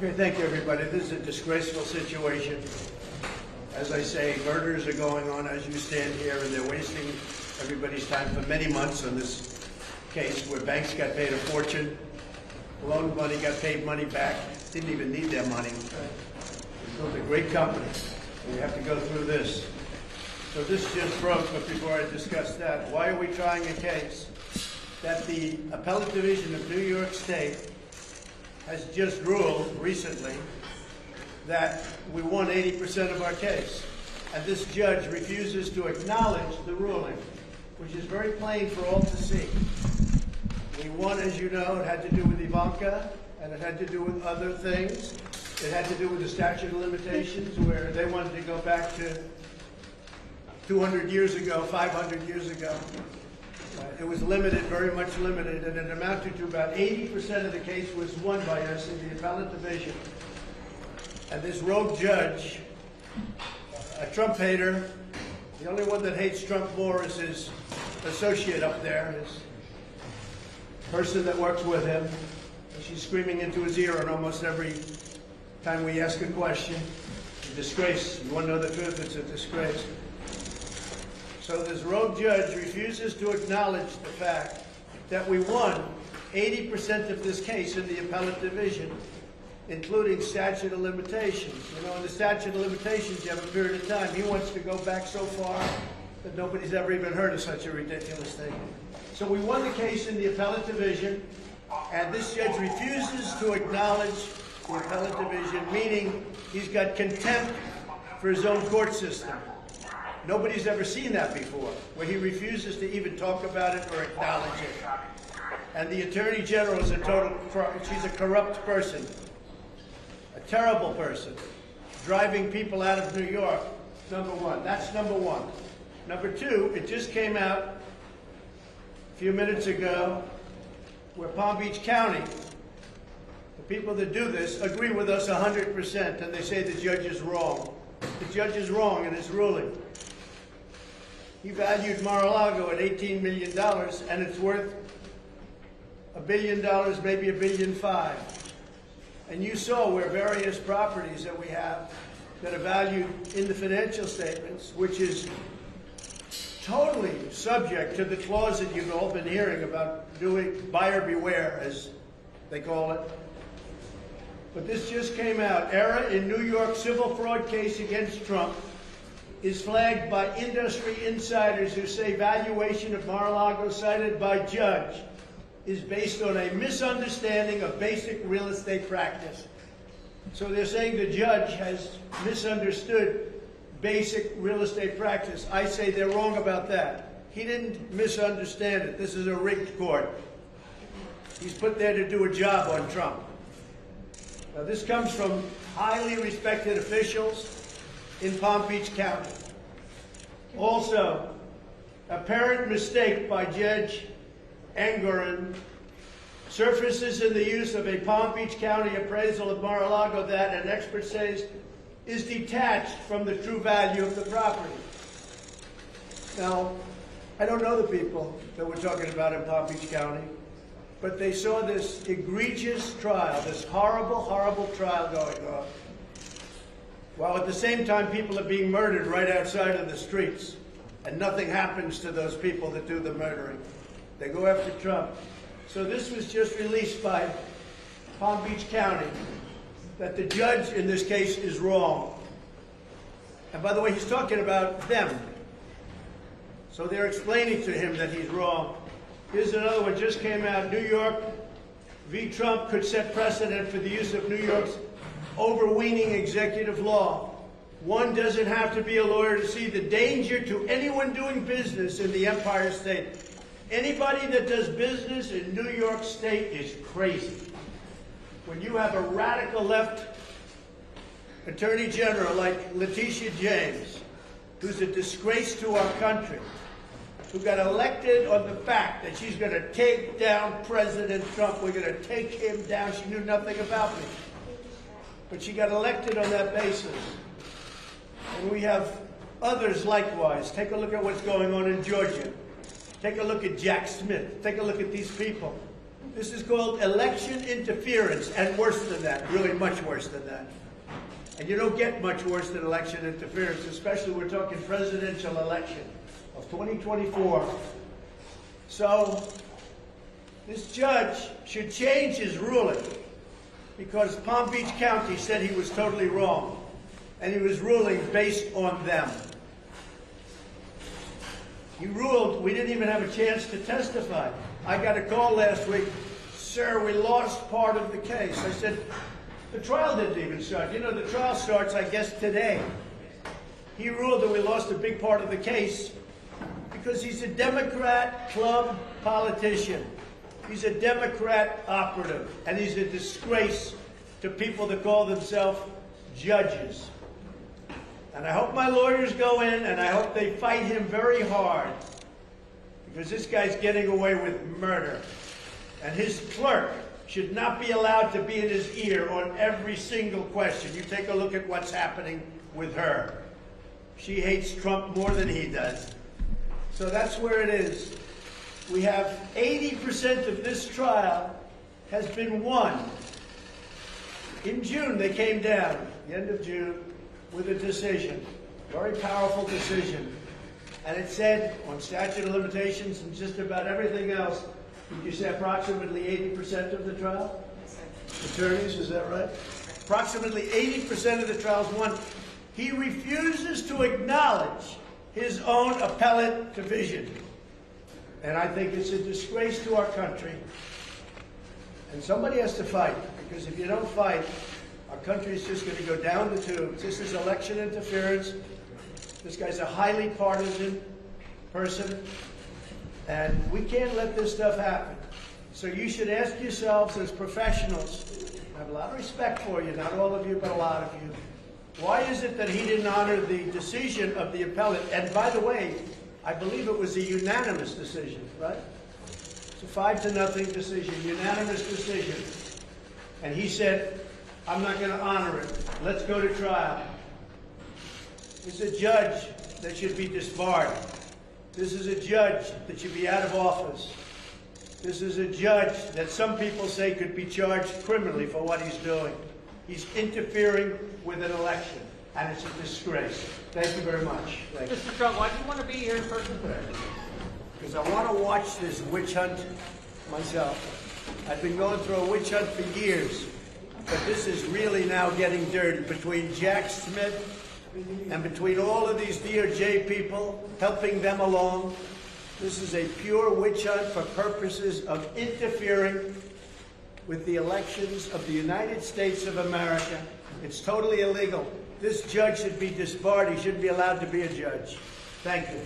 Okay, thank you, everybody. This is a disgraceful situation. As I say, murders are going on as you stand here, and they're wasting everybody's time for many months on this case where banks got paid a fortune, loan money got paid money back, didn't even need their money. We built a great company, and we have to go through this. So this just broke, but before I discuss that, why are we trying a case that the Appellate Division of New York State has just ruled recently that we won 80% of our case. And this judge refuses to acknowledge the ruling, which is very plain for all to see. We won, as you know, it had to do with Ivanka, and it had to do with other things. It had to do with the statute of limitations, where they wanted to go back to 200 years ago, 500 years ago. It was limited, very much limited, and it amounted to about 80% of the case was won by us in the Appellate Division. And this rogue judge, a Trump hater, the only one that hates Trump more is his associate up there, his person that works with him. She's screaming into his ear on almost every time we ask a question. It's a disgrace. You want to know the truth? It's a disgrace. So this rogue judge refuses to acknowledge the fact that we won 80% of this case in the Appellate Division, including statute of limitations. You know, in the statute of limitations, you have a period of time. He wants to go back so far that nobody's ever even heard of such a ridiculous thing. So we won the case in the Appellate Division, and this judge refuses to acknowledge the Appellate Division, meaning he's got contempt for his own court system. Nobody's ever seen that before, where he refuses to even talk about it or acknowledge it. And the Attorney General is she's a corrupt person, a terrible person, driving people out of New York, number one. That's number one. Number two, it just came out a few minutes ago where Palm Beach County, the people that do this, agree with us 100%, and they say the judge is wrong. The judge is wrong in his ruling. He valued Mar-a-Lago at $18 million, and it's worth $1 billion, maybe $1.5 billion. And you saw where various properties that we have that are valued in the financial statements, which is totally subject to the clause that you've all been hearing about doing buyer beware, as they call it. But this just came out. Error in New York civil fraud case against Trump is flagged by industry insiders who say valuation of Mar-a-Lago cited by judge is based on a misunderstanding of basic real estate practice. So they're saying the judge has misunderstood basic real estate practice. I say they're wrong about that. He didn't misunderstand it. This is a rigged court. He's put there to do a job on Trump. Now, this comes from highly respected officials in Palm Beach County. Also, apparent mistake by Judge Engoron surfaces in the use of a Palm Beach County appraisal of Mar-a-Lago that, an expert says, is detached from the true value of the property. Now, I don't know the people that we're talking about in Palm Beach County, but they saw this egregious trial, this horrible, horrible trial going on, while at the same time people are being murdered right outside of the streets, and nothing happens to those people that do the murdering. They go after Trump. So this was just released by Palm Beach County, that the judge in this case is wrong. And by the way, he's talking about them. So they're explaining to him that he's wrong. Here's another one, just came out. New York v. Trump could set precedent for the use of New York's overweening executive law. One doesn't have to be a lawyer to see the danger to anyone doing business in the Empire State. Anybody that does business in New York State is crazy. When you have a radical left attorney general like Letitia James, who's a disgrace to our country, who got elected on the fact that she's going to take down President Trump. We're going to take him down. She knew nothing about me. But she got elected on that basis. And we have others likewise. Take a look at what's going on in Georgia. Take a look at Jack Smith. Take a look at these people. This is called election interference, and worse than that, really much worse than that. And you don't get much worse than election interference, especially we're talking presidential election of 2024. So this judge should change his ruling because Palm Beach County said he was totally wrong, and he was ruling based on them. He ruled we didn't even have a chance to testify. I got a call last week, sir, we lost part of the case. I said, the trial didn't even start. You know, the trial starts, I guess, today. He ruled that we lost a big part of the case because he's a Democrat club politician. He's a Democrat operative, and he's a disgrace to people that call themselves judges. And I hope my lawyers go in, and I hope they fight him very hard, because this guy's getting away with murder. And his clerk should not be allowed to be in his ear on every single question. You take a look at what's happening with her. She hates Trump more than he does. So that's where it is. We have 80% of this trial has been won. In June, they came down, the end of June, with a decision, very powerful decision. And it said on statute of limitations and just about everything else, did you say approximately 80% of the trial? Attorneys, is that right? Approximately 80% of the trials won. He refuses to acknowledge his own appellate division. And I think it's a disgrace to our country. And somebody has to fight, because if you don't fight, our country is just going to go down the tubes. This is election interference. This guy's a highly partisan person, and we can't let this stuff happen. So you should ask yourselves as professionals, I have a lot of respect for you, not all of you, but a lot of you, why is it that he didn't honor the decision of the appellate? And by the way, I believe it was a unanimous decision, right? It's a 5-0 decision, unanimous decision. And he said, I'm not going to honor it. Let's go to trial. This is a judge that should be disbarred. This is a judge that should be out of office. This is a judge that some people say could be charged criminally for what he's doing. He's interfering with an election, and it's a disgrace. Thank you very much. Thank you. Mr. Trump, why do you want to be here in person today? Because I want to watch this witch hunt myself. I've been going through a witch hunt for years, but this is really now getting dirty between Jack Smith and between all of these DOJ people helping them along. This is a pure witch hunt for purposes of interfering with the elections of the United States of America. It's totally illegal. This judge should be disbarred. He shouldn't be allowed to be a judge. Thank you.